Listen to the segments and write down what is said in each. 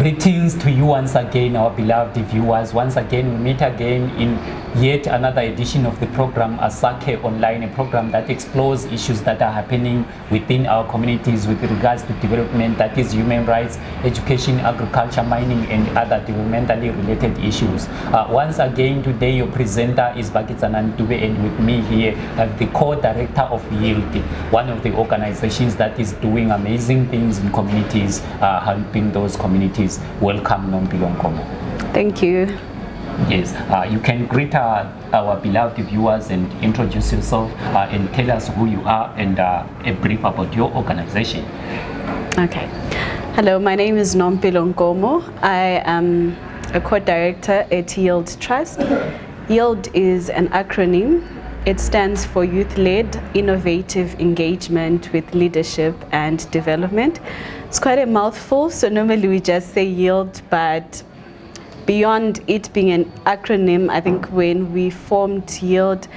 Greetings to you once again, our beloved viewers. Once again, we meet again in yet another edition of the program Asakhe Online, a program that explores issues that are happening within our communities with regards to development, that is human rights, education, agriculture, mining, and other developmentally related issues. Once again, today your presenter is Bakitsanan Dube, and with me here, the co-director of YIELD, one of the organizations that is doing amazing things in communities, helping those communities. Welcome, Nompilo Nkomo. Thank you. Yes, you can greet our beloved viewers and introduce yourself and tell us who you are and a brief about your organization. Okay. Hello, my name is Nompilo Nkomo. I am a co-director at YIELD Trust. YIELD is an acronym. It stands for Youth-Led Innovative Engagement with Leadership and Development. It's quite a mouthful, so normally we just say YIELD, but beyond it being an acronym, I think when we formed YIELD,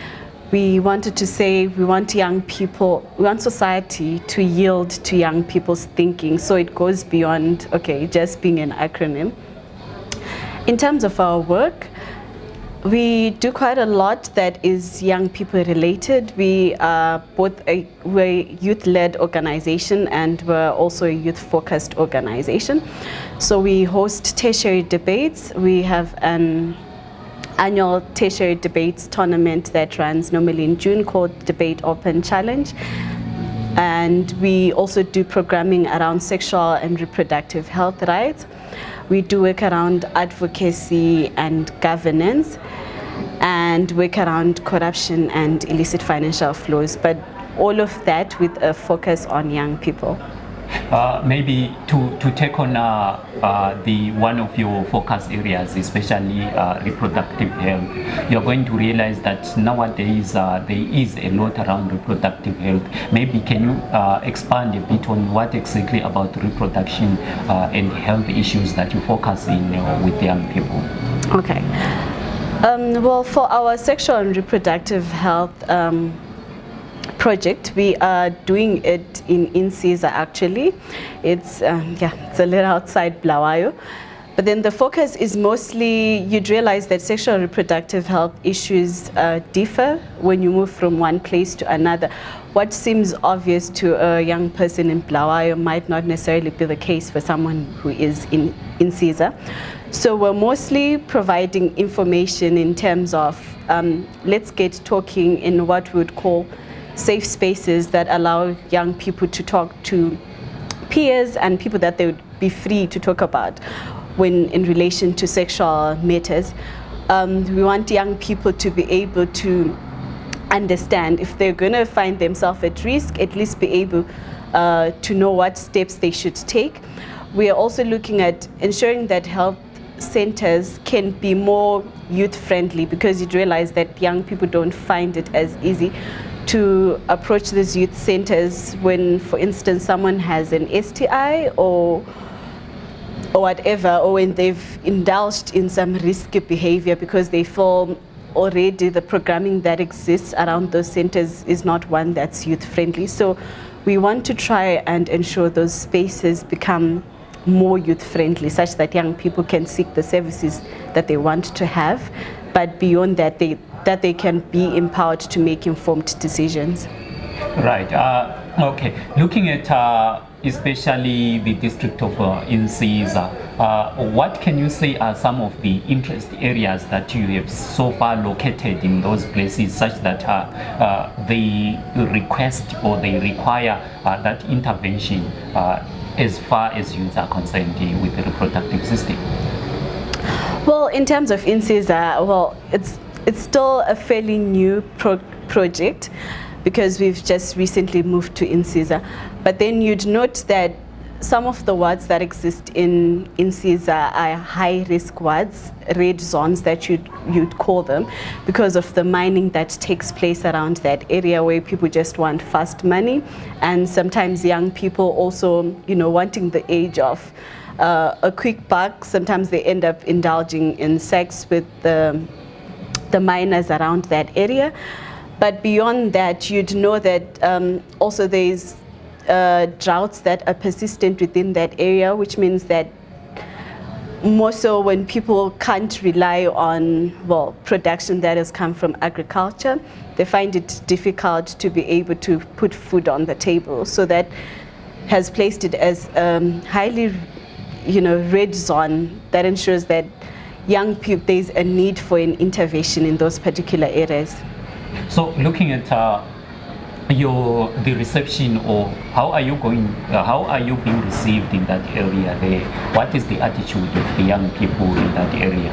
we wanted to say we want young people, we want society to yield to young people's thinking. So it goes beyond, okay, just being an acronym. In terms of our work, we do quite a lot that is young people related. We are we're a youth-led organization and we're also a youth-focused organization. So we host tertiary debates. We have an annual tertiary debates tournament that runs normally in June called Debate Open Challenge. And we also do programming around sexual and reproductive health rights. We do work around advocacy and governance, and work around corruption and illicit financial flows, but all of that with a focus on young people. Maybe to take on the one of your focus areas, especially reproductive health, you're going to realize that nowadays there is a lot around reproductive health. Maybe can you expand a bit on what exactly about reproduction and health issues that you focus in with young people? Okay. Well, for our sexual and reproductive health project, we are doing it in CITEZW actually. It's it's a little outside Blawayo. But then the focus is mostly, you'd realize that sexual and reproductive health issues differ when you move from one place to another. What seems obvious to a young person in Blawayo might not necessarily be the case for someone who is in CITEZW. So we're mostly providing information in terms of let's get talking in what we would call safe spaces that allow young people to talk to peers and people that they would be free to talk about when in relation to sexual matters. We want young people to be able to understand if they're going to find themselves at risk, at least be able to know what steps they should take. We are also looking at ensuring that health centers can be more youth-friendly, because you'd realize that young people don't find it as easy to approach these youth centers when, for instance, someone has an STI or whatever, or when they've indulged in some risky behavior, because they feel already the programming that exists around those centers is not one that's youth-friendly. So we want to try and ensure those spaces become more youth-friendly, such that young people can seek the services that they want to have, but beyond that, they can be empowered to make informed decisions. Right. Okay. Looking at especially the district of CITEZW, what can you say are some of the interest areas that you have so far located in those places, such that they request or they require that intervention as far as youth are concerned with the reproductive system? Well, in terms of CITEZW, well, it's still a fairly new project, because we've just recently moved to CITEZW. But then you'd note that some of the wards that exist in CITEZW are high-risk wards, red zones that you'd call them, because of the mining that takes place around that area, where people just want fast money, and sometimes young people also, wanting the age of a quick buck. Sometimes they end up indulging in sex with the miners around that area. But beyond that, you'd know that also there's droughts that are persistent within that area, which means that more so when people can't rely on, well, production that has come from agriculture. They find it difficult to be able to put food on the table. So that has placed it as highly, red zone that ensures that young people, there's a need for an intervention in those particular areas. So looking at the reception, or how are you being received in that area there? What is the attitude of the young people in that area?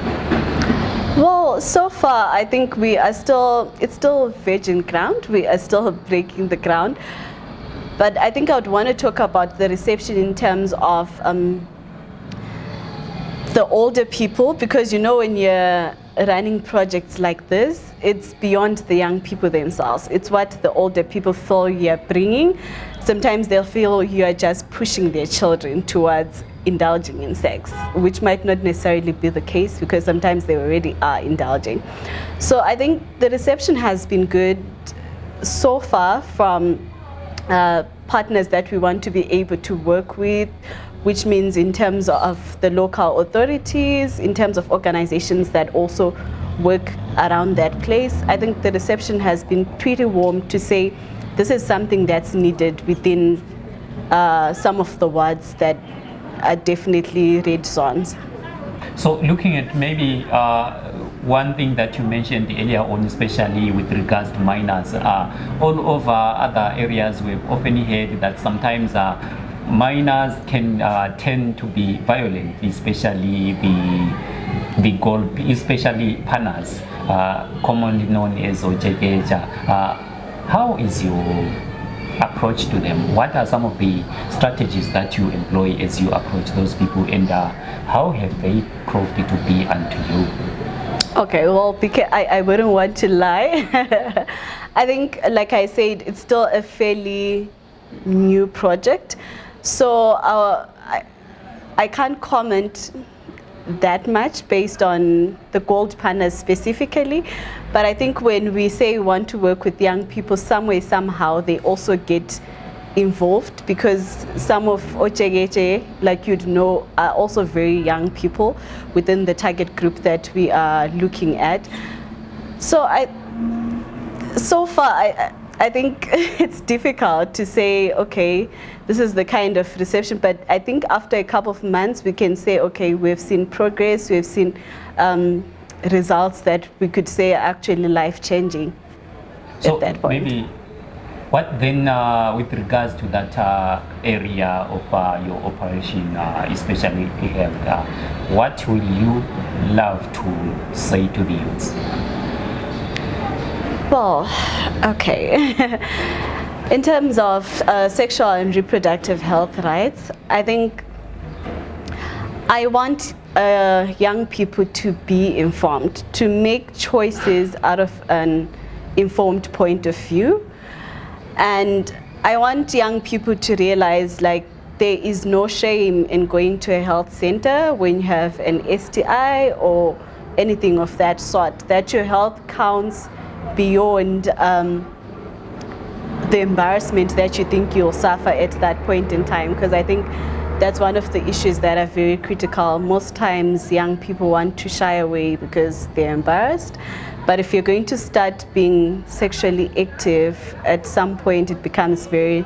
Well, so far I think it's still virgin ground. We are still breaking the ground. But I think I would want to talk about the reception in terms of the older people, because when you're running projects like this, it's beyond the young people themselves. It's what the older people feel you're bringing. Sometimes they'll feel you are just pushing their children towards indulging in sex, which might not necessarily be the case, because sometimes they already are indulging. So I think the reception has been good so far from partners that we want to be able to work with, which means in terms of the local authorities, in terms of organizations that also work around that place. I think the reception has been pretty warm to say this is something that's needed within some of the wards that are definitely red zones. So looking at maybe one thing that you mentioned earlier on, especially with regards to minors, all over other areas we've often heard that sometimes minors can tend to be violent, especially especially panas, commonly known as ojegeja. How is your approach to them? What are some of the strategies that you employ as you approach those people, and how have they proved to be unto you? Okay, well, because I wouldn't want to lie. I think, like I said, it's still a fairly new project. So I can't comment that much based on the gold partners specifically, but I think when we say we want to work with young people, some way, somehow, they also get involved, because some of Ochegeche, like you'd know, are also very young people within the target group that we are looking at. So I think it's difficult to say, okay, this is the kind of reception, but I think after a couple of months we can say, okay, we've seen progress, we've seen results that we could say are actually life-changing at that point. Maybe what then, with regards to that area of your operation, especially health, what will you love to say to the youths? Well, okay. In terms of sexual and reproductive health rights, I think I want young people to be informed, to make choices out of an informed point of view. And I want young people to realize, like, there is no shame in going to a health center when you have an STI or anything of that sort, that your health counts beyond the embarrassment that you think you'll suffer at that point in time, because I think that's one of the issues that are very critical. Most times young people want to shy away because they're embarrassed, but if you're going to start being sexually active, at some point it becomes very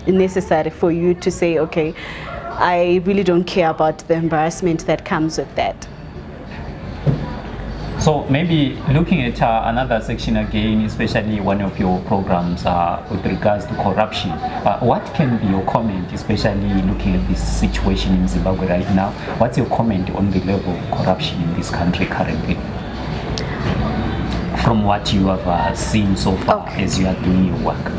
necessary for you to say, okay, I really don't care about the embarrassment that comes with that. So maybe looking at another section again, especially one of your programs with regards to corruption, what can be your comment, especially looking at this situation in Zimbabwe right now? What's your comment on the level of corruption in this country currently, from what you have seen so far as you are doing your work?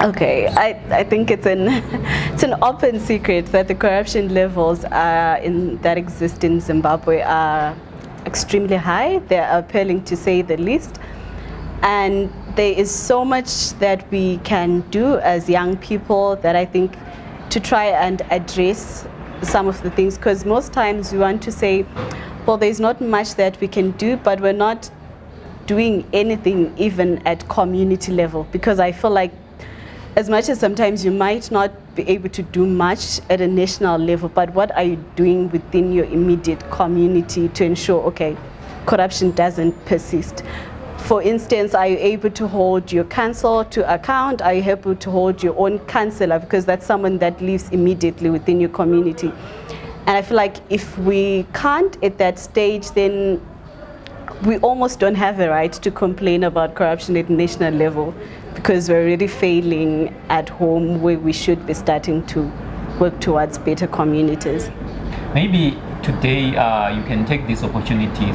Okay, I think it's an open secret that the corruption levels that exist in Zimbabwe are extremely high. They're appalling, to say the least. And there is so much that we can do as young people that I think to try and address some of the things, because most times we want to say, well, there's not much that we can do, but we're not doing anything even at community level, because I feel like as much as sometimes you might not be able to do much at a national level, but what are you doing within your immediate community to ensure, okay, corruption doesn't persist? For instance, are you able to hold your council to account? Are you able to hold your own councillor? Because that's someone that lives immediately within your community. And I feel like if we can't at that stage, then we almost don't have a right to complain about corruption at national level, because we're already failing at home where we should be starting to work towards better communities. Maybe today you can take this opportunity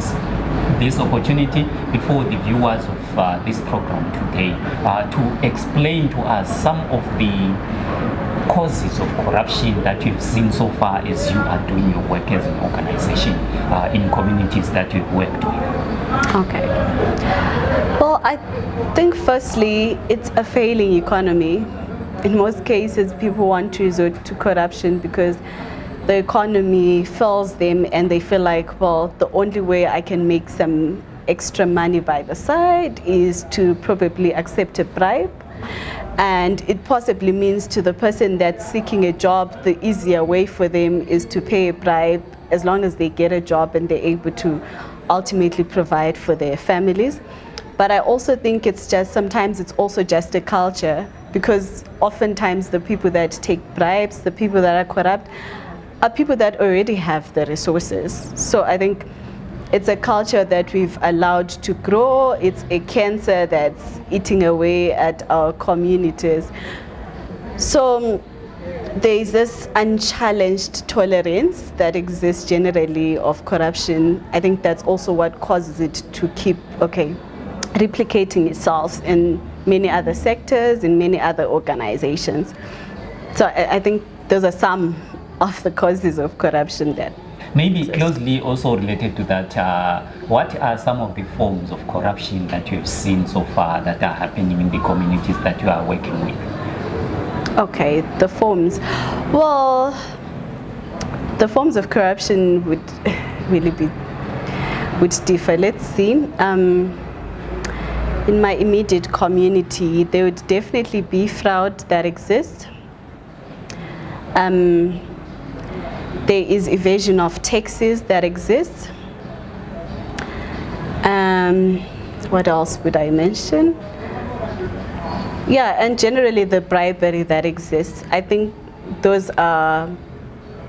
before the viewers of this program today to explain to us some of the causes of corruption that you've seen so far as you are doing your work as an organization in communities that you've worked with. Okay. Well, I think firstly, it's a failing economy. In most cases, people want to resort to corruption because the economy fails them and they feel like, well, the only way I can make some extra money by the side is to probably accept a bribe. And it possibly means to the person that's seeking a job, the easier way for them is to pay a bribe as long as they get a job and they're able to ultimately provide for their families. But I also think sometimes it's also just a culture, because oftentimes the people that take bribes, the people that are corrupt, are people that already have the resources. So I think it's a culture that we've allowed to grow. It's a cancer that's eating away at our communities. So there is this unchallenged tolerance that exists generally of corruption. I think that's also what causes it to keep, replicating itself in many other sectors, in many other organizations. So I think those are some of the causes of corruption that maybe closely also related to that, what are some of the forms of corruption that you've seen so far that are happening in the communities that you are working with? Okay, the forms. Well, the forms of corruption would really would differ. Let's see. In my immediate community, there would definitely be fraud that exists. There is evasion of taxes that exists. What else would I mention? Yeah, and generally the bribery that exists. I think those are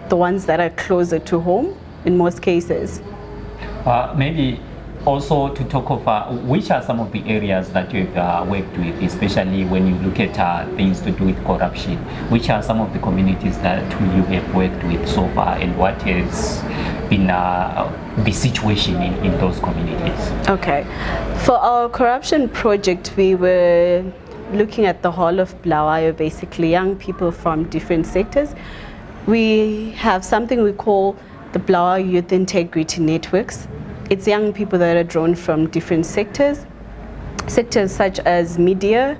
the ones that are closer to home in most cases. Maybe also to talk of which are some of the areas that you've worked with, especially when you look at things to do with corruption. Which are some of the communities that you have worked with so far, and what has been the situation in those communities? Okay. For our corruption project, we were looking at the whole of Bulawayo, basically young people from different sectors. We have something we call the Bulawayo Youth Integrity Networks. It's young people that are drawn from different sectors such as media,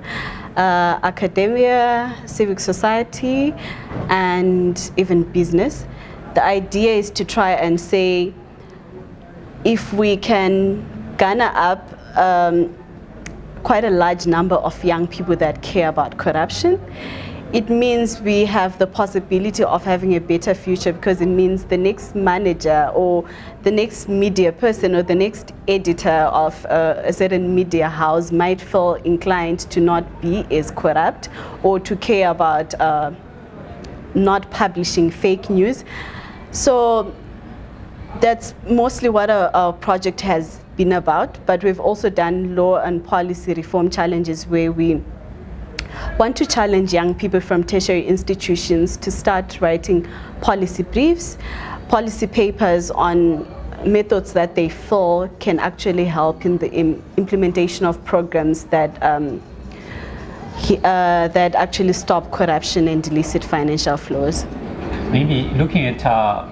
academia, civic society, and even business. The idea is to try and say, if we can garner up quite a large number of young people that care about corruption, it means we have the possibility of having a better future, because it means the next manager or the next media person or the next editor of a certain media house might feel inclined to not be as corrupt or to care about not publishing fake news. So that's mostly what our project has been about, but we've also done law and policy reform challenges where we want to challenge young people from tertiary institutions to start writing policy briefs, policy papers on methods that they feel can actually help in the implementation of programs that that actually stop corruption and illicit financial flows. Maybe looking at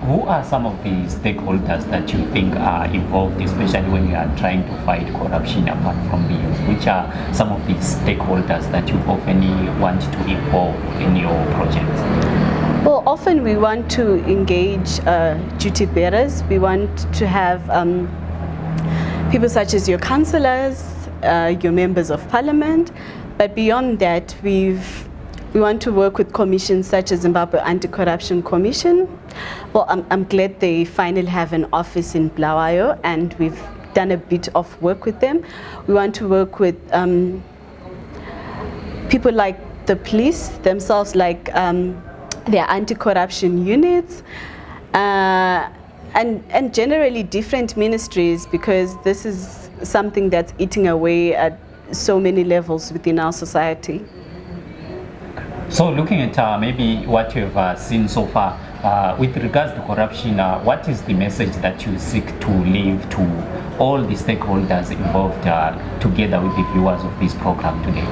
who are some of the stakeholders that you think are involved, especially when you are trying to fight corruption apart from the youth? Which are some of the stakeholders that you often want to involve in your projects? Well, often we want to engage duty bearers. We want to have people such as your councillors, your members of parliament. But beyond that, we've We want to work with commissions such as Zimbabwe Anti-Corruption Commission. Well, I'm glad they finally have an office in Bulawayo, and we've done a bit of work with them. We want to work with people like the police themselves, like their anti-corruption units, and generally different ministries, because this is something that's eating away at so many levels within our society. So looking at maybe what you've seen so far, with regards to corruption, what is the message that you seek to leave to all the stakeholders involved together with the viewers of this program today?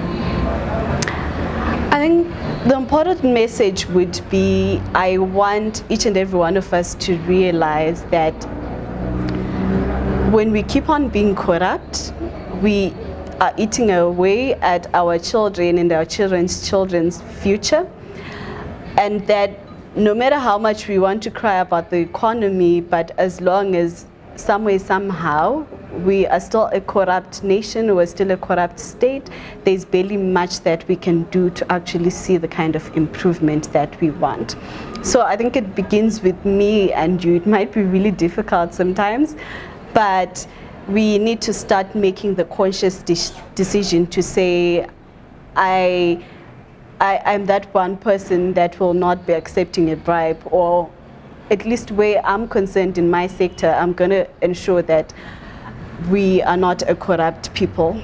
I think the important message would be, I want each and every one of us to realize that when we keep on being corrupt, we are eating away at our children and our children's future, and that no matter how much we want to cry about the economy, but as long as some way, somehow, we are still a corrupt nation, we're still a corrupt state, there's barely much that we can do to actually see the kind of improvement that we want. So I think it begins with me and you. It might be really difficult sometimes, but we need to start making the conscious decision to say, I'm that one person that will not be accepting a bribe, or at least where I'm concerned in my sector, I'm going to ensure that we are not a corrupt people.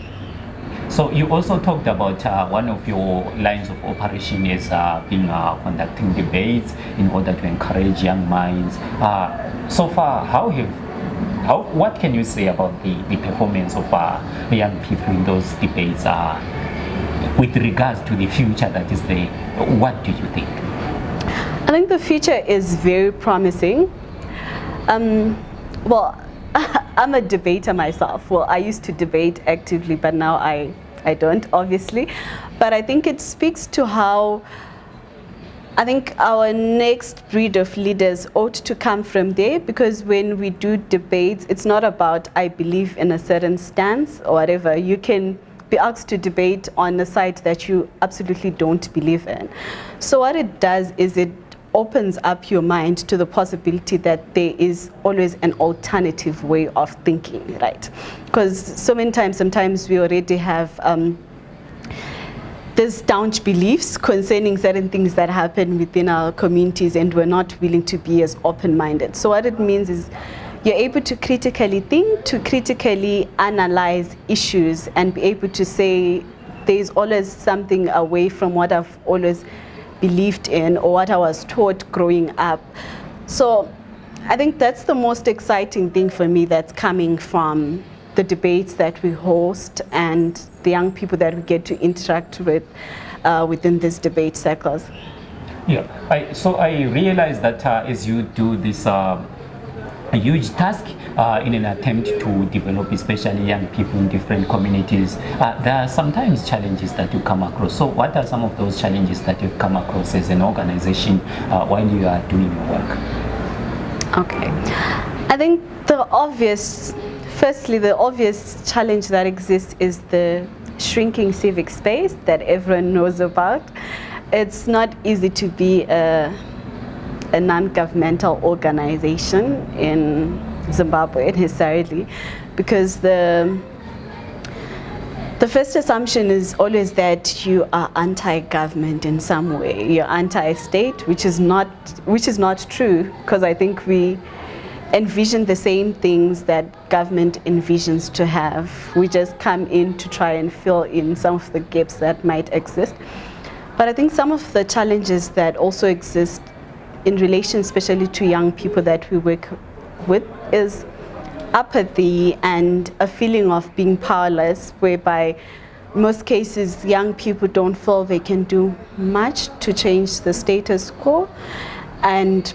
So you also talked about one of your lines of operation is conducting debates in order to encourage young minds. So far, what can you say about the performance of the young people in those debates with regards to the future that is there? What do you think? I think the future is very promising. Well, I'm a debater myself. Well, I used to debate actively, but now I don't, obviously. But I think it speaks to how I think our next breed of leaders ought to come from there, because when we do debates, it's not about I believe in a certain stance or whatever. You can be asked to debate on a side that you absolutely don't believe in. So what it does is it opens up your mind to the possibility that there is always an alternative way of thinking, right? Because so many times, sometimes we already have these staunch beliefs concerning certain things that happen within our communities, and we're not willing to be as open-minded. So what it means is you're able to critically think, to critically analyze issues, and be able to say there's always something away from what I've always believed in or what I was taught growing up. So I think that's the most exciting thing for me that's coming from the debates that we host and the young people that we get to interact with within these debate circles. Yeah, so I realize that as you do this a huge task in an attempt to develop especially young people in different communities, there are sometimes challenges that you come across. So what are some of those challenges that you've come across as an organization while you are doing your work? Okay, I think the obvious challenge that exists is the shrinking civic space that everyone knows about. It's not easy to be a non-governmental organization in Zimbabwe necessarily, because the first assumption is always that you are anti-government in some way. You're anti-state, which is not true, because I think we envision the same things that government envisions to have. We just come in to try and fill in some of the gaps that might exist. But I think some of the challenges that also exist in relation especially to young people that we work with is apathy and a feeling of being powerless, whereby in most cases young people don't feel they can do much to change the status quo. And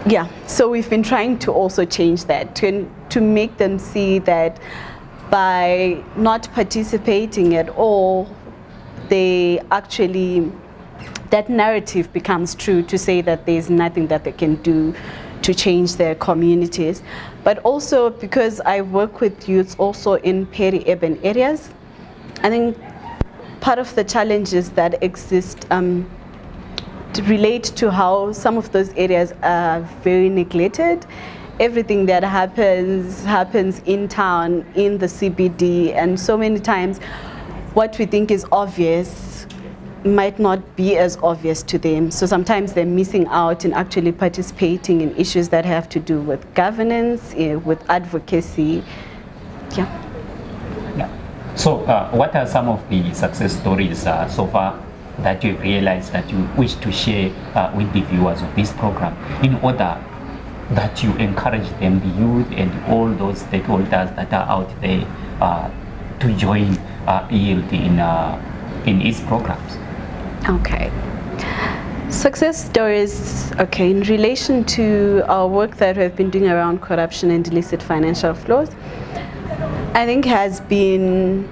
yeah, so we've been trying to also change that, to make them see that by not participating at all, they actually, that narrative becomes true, to say that there's nothing that they can do to change their communities. But also because I work with youths also in peri-urban areas, I think part of the challenges that exist to relate to how some of those areas are very neglected. Everything that happens in town, in the CBD, and so many times what we think is obvious might not be as obvious to them. So sometimes they're missing out in actually participating in issues that have to do with governance, with advocacy. Yeah. So what are some of the success stories so far that you've realized that you wish to share with the viewers of this program, in order that you encourage them, the youth and all those stakeholders that are out there, to join ELD in its programs? Okay. Success stories, okay, in relation to our work that we've been doing around corruption and illicit financial flows, I think has been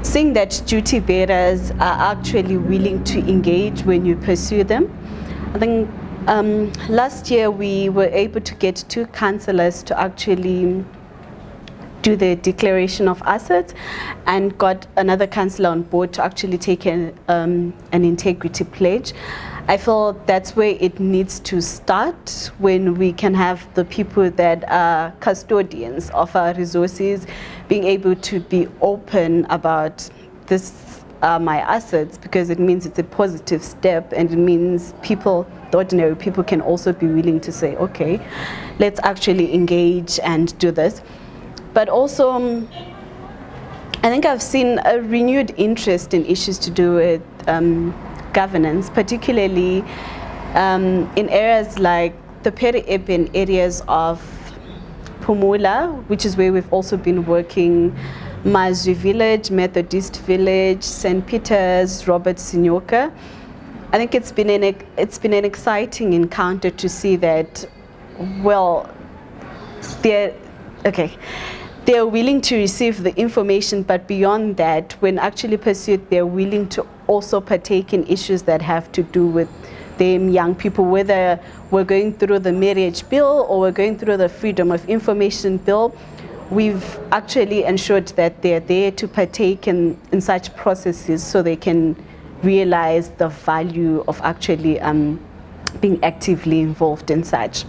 seeing that duty bearers are actually willing to engage when you pursue them. I think last year we were able to get 2 councillors to actually do the declaration of assets, and got another councillor on board to actually take an integrity pledge. I feel that's where it needs to start, when we can have the people that are custodians of our resources being able to be open about this are my assets, because it means it's a positive step, and it means people, the ordinary people, can also be willing to say, okay, let's actually engage and do this. But also, I think I've seen a renewed interest in issues to do with governance, particularly in areas like the peri-urban areas of Phumula, which is where we've also been working, Mazwi Village, Methodist Village, St. Peter's, Robert Sinyoka. I think it's been an exciting encounter to see that, well, they're willing to receive the information, but beyond that, when actually pursued, they're willing to also partake in issues that have to do with them young people, whether we're going through the marriage bill or we're going through the freedom of information bill. We've actually ensured that they're there to partake in such processes, so they can realize the value of actually being actively involved in such.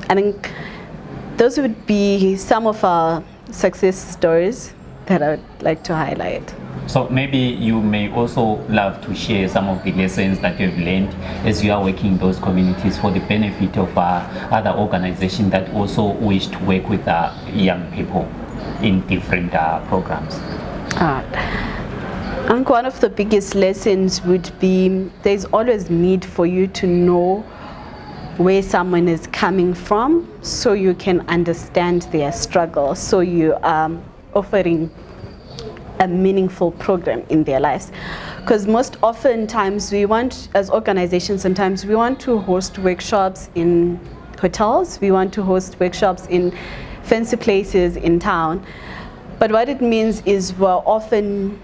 I think those would be some of our success stories that I would like to highlight. So maybe you may also love to share some of the lessons that you've learned as you are working in those communities, for the benefit of other organizations that also wish to work with young people in different programs. I think one of the biggest lessons would be, there's always need for you to know where someone is coming from, so you can understand their struggle, so you are offering a meaningful program in their lives. Because most often times we want, as organizations, sometimes we want to host workshops in hotels, we want to host workshops in fancy places in town, but what it means is we're often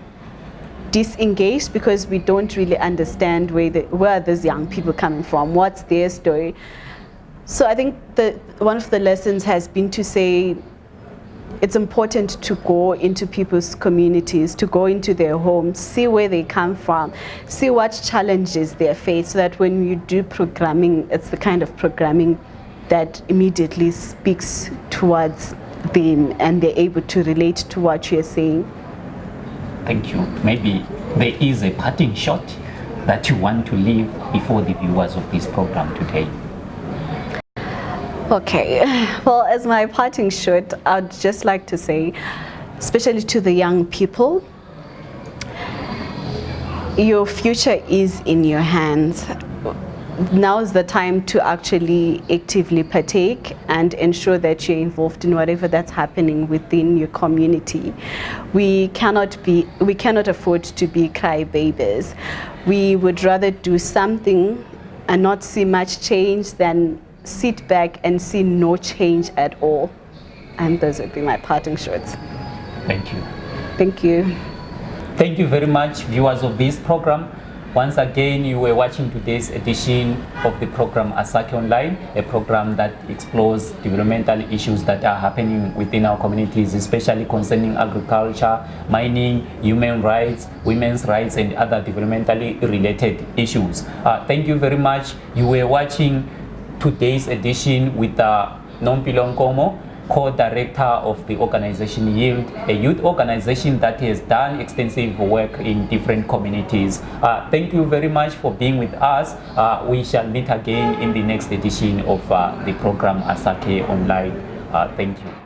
disengaged because we don't really understand where are these young people coming from, what's their story. So I think one of the lessons has been to say it's important to go into people's communities, to go into their homes, see where they come from, see what challenges they face, so that when you do programming, it's the kind of programming that immediately speaks towards them and they're able to relate to what you're saying. Thank you. Maybe there is a parting shot that you want to leave before the viewers of this program today. Okay, well, as my parting shot, I'd just like to say, especially to the young people, your future is in your hands. Now is the time to actually actively partake and ensure that you're involved in whatever that's happening within your community. We cannot afford to be crybabies. We would rather do something and not see much change than sit back and see no change at all. And those would be my parting shots. Thank you. Thank you. Thank you very much, viewers of this program. Once again, you were watching today's edition of the program Asakhe Online, a program that explores developmental issues that are happening within our communities, especially concerning agriculture, mining, human rights, women's rights, and other developmentally related issues. Thank you very much. You were watching today's edition with Nompilo Nkomo, co-director of the organization Yield, a youth organization that has done extensive work in different communities. Thank you very much for being with us. We shall meet again in the next edition of the program Asakhe Online. Thank you.